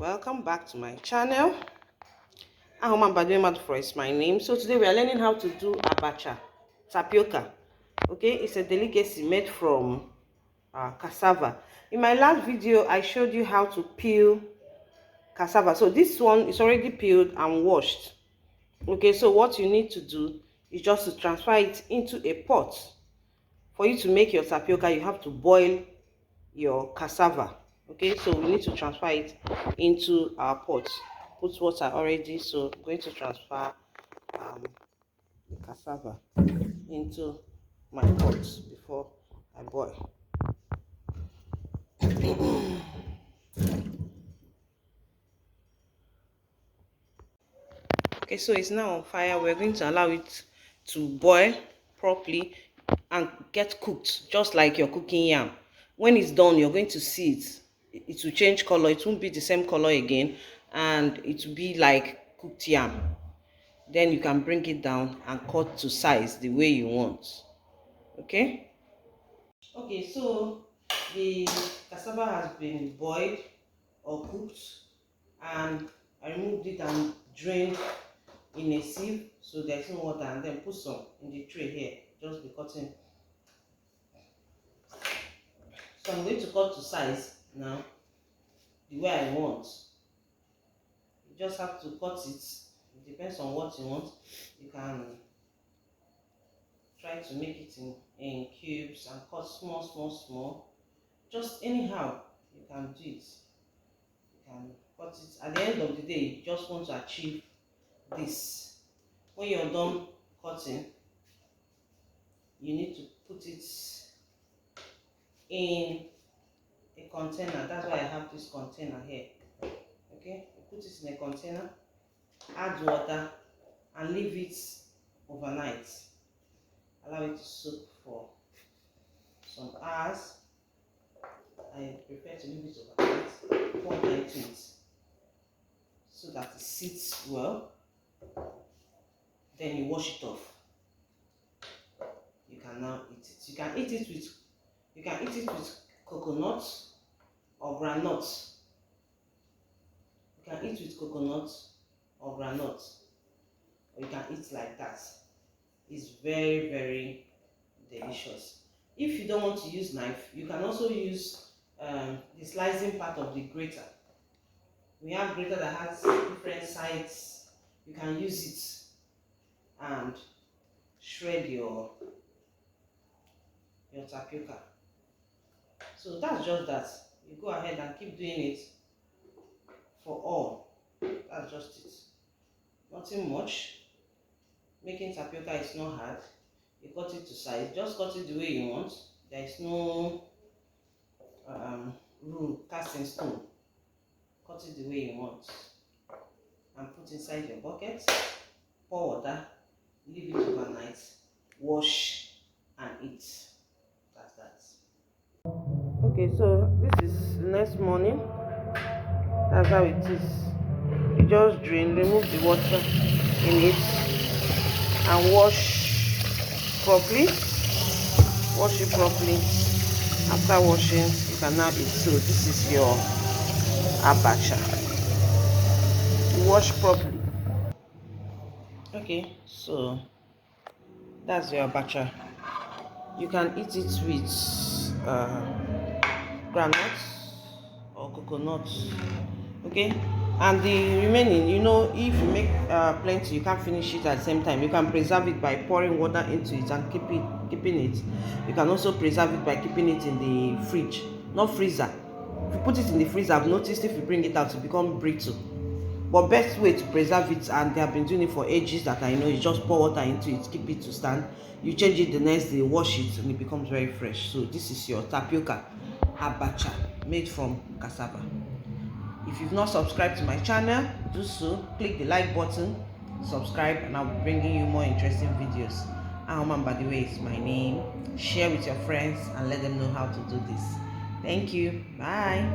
Welcome back to my channel. Ahaoma Mbadiwe-Maduforo is my name. So today we are learning how to do Abacha, Tapioca. Okay, it's a delicacy made from cassava. In my last video, I showed you how to peel cassava. So this one is already peeled and washed. Okay, so what you need to do is just to transfer it into a pot. For you to make your tapioca, you have to boil your cassava. Okay, so we need to transfer it into our pot. Put water already, so I'm going to transfer the cassava into my pot before I boil. Okay, so it's now on fire. We're going to allow it to boil properly and get cooked, just like you're cooking yam. When it's done, you're going to see it. It will change color. It won't be the same color again, and it will be like cooked yam. Then you can bring it down and cut to size the way you want. Okay, so the cassava has been boiled or cooked, and I removed it and drained in a sieve so there's no water, and then put some in the tray here. Just be cutting. So I'm going to cut to size now the way I want. You just have to cut it. It depends on what you want. You can try to make it in cubes and cut small. Just anyhow you can do it. You can cut it. At the end of the day, you just want to achieve this. When you're done cutting, you need to put it in a container. That's why I have this container here. Okay, you put it in a container, add water, and leave it overnight. Allow it to soak for some hours. I prefer to leave it overnight, pour water into it so that it sits well. Then you wash it off. You can now eat it. You can eat it with coconut or groundnut. You can eat with coconut or groundnut, or you can eat like that. It's very, very delicious. If you don't want to use knife, you can also use the slicing part of the grater. We have grater that has different sides. You can use it and shred your tapioca. So that's just that. You go ahead and keep doing it for all. That's just it. Nothing much. Making tapioca is not hard. You cut it to size. Just cut it the way you want. There is no rule cast in stone. Cut it the way you want and put inside your bucket. Pour water. Leave it overnight. Wash and eat. That's that. Okay, so this is the next morning. That's how it is. You just drain, remove the water in it, and wash properly. Wash it properly. After washing, you can now eat. So this is your abacha. You wash properly. Okay, so that's your abacha. You can eat it with granuts or coconut. Okay, and the remaining, if you make plenty, you can't finish it at the same time. You can preserve it by pouring water into it and keeping it. You can also preserve it by keeping it in the fridge, not freezer. If you put it in the freezer, I've noticed if you bring it out, it becomes brittle. But best way to preserve it, and they have been doing it for ages that I know, is just pour water into it, keep it to stand. You change it the next day, wash it, and it becomes very fresh. So this is your tapioca abacha made from cassava. If you've not subscribed to my channel, do so. Click the like button, subscribe, and I'll be bringing you more interesting videos. Ahaoma Mbadiwe is my name. Share with your friends and let them know how to do this. Thank you. Bye.